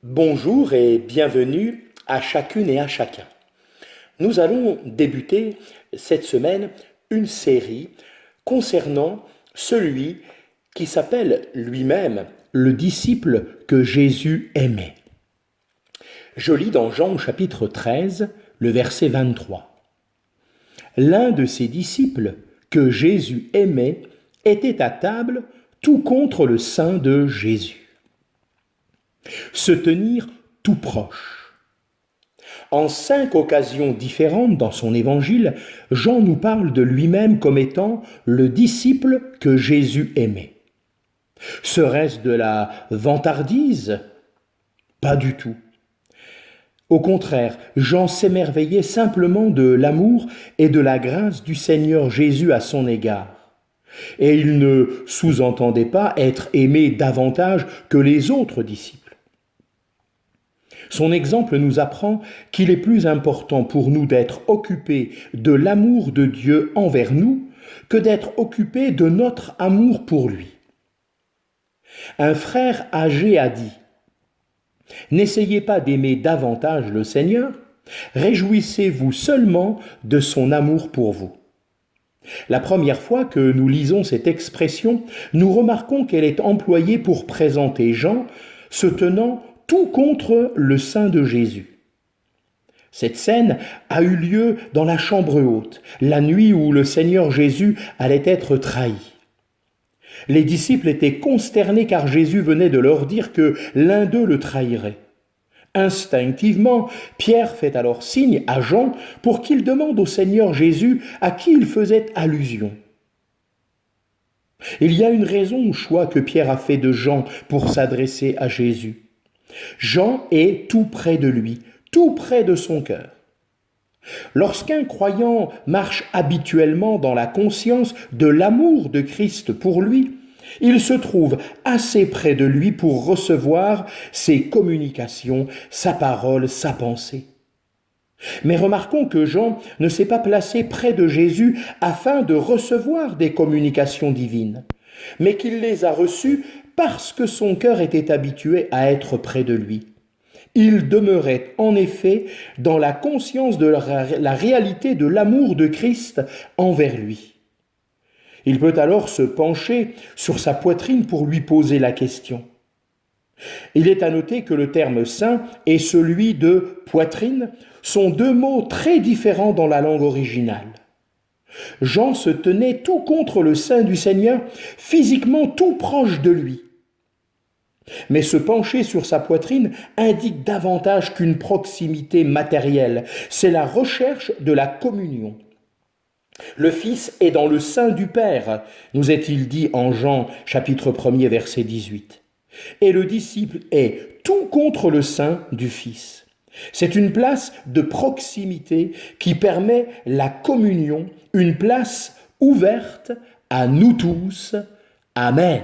Bonjour et bienvenue à chacune et à chacun. Nous allons débuter cette semaine une série concernant celui qui s'appelle lui-même le disciple que Jésus aimait. Je lis dans Jean au chapitre 13, le verset 23. L'un de ses disciples que Jésus aimait était à table tout contre le sein de Jésus. Se tenir tout proche. En 5 occasions différentes dans son évangile, Jean nous parle de lui-même comme étant le disciple que Jésus aimait. Serait-ce de la vantardise? Pas du tout. Au contraire, Jean s'émerveillait simplement de l'amour et de la grâce du Seigneur Jésus à son égard. Et il ne sous-entendait pas être aimé davantage que les autres disciples. Son exemple nous apprend qu'il est plus important pour nous d'être occupés de l'amour de Dieu envers nous que d'être occupés de notre amour pour lui. Un frère âgé a dit « N'essayez pas d'aimer davantage le Seigneur, réjouissez-vous seulement de son amour pour vous. » La première fois que nous lisons cette expression, nous remarquons qu'elle est employée pour présenter Jean se tenant tout contre le sein de Jésus. Cette scène a eu lieu dans la chambre haute, la nuit où le Seigneur Jésus allait être trahi. Les disciples étaient consternés car Jésus venait de leur dire que l'un d'eux le trahirait. Instinctivement, Pierre fait alors signe à Jean pour qu'il demande au Seigneur Jésus à qui il faisait allusion. Il y a une raison au choix que Pierre a fait de Jean pour s'adresser à Jésus. Jean est tout près de lui, tout près de son cœur. Lorsqu'un croyant marche habituellement dans la conscience de l'amour de Christ pour lui, il se trouve assez près de lui pour recevoir ses communications, sa parole, sa pensée. Mais remarquons que Jean ne s'est pas placé près de Jésus afin de recevoir des communications divines, mais qu'il les a reçues parce que son cœur était habitué à être près de lui. Il demeurait en effet dans la conscience de la réalité de l'amour de Christ envers lui. Il peut alors se pencher sur sa poitrine pour lui poser la question. Il est à noter que le terme sein et celui de poitrine sont deux mots très différents dans la langue originale. Jean se tenait tout contre le sein du Seigneur, physiquement tout proche de lui. Mais se pencher sur sa poitrine indique davantage qu'une proximité matérielle. C'est la recherche de la communion. Le Fils est dans le sein du Père, nous est-il dit en Jean chapitre 1er verset 18. Et le disciple est tout contre le sein du Fils. C'est une place de proximité qui permet la communion, une place ouverte à nous tous. Amen.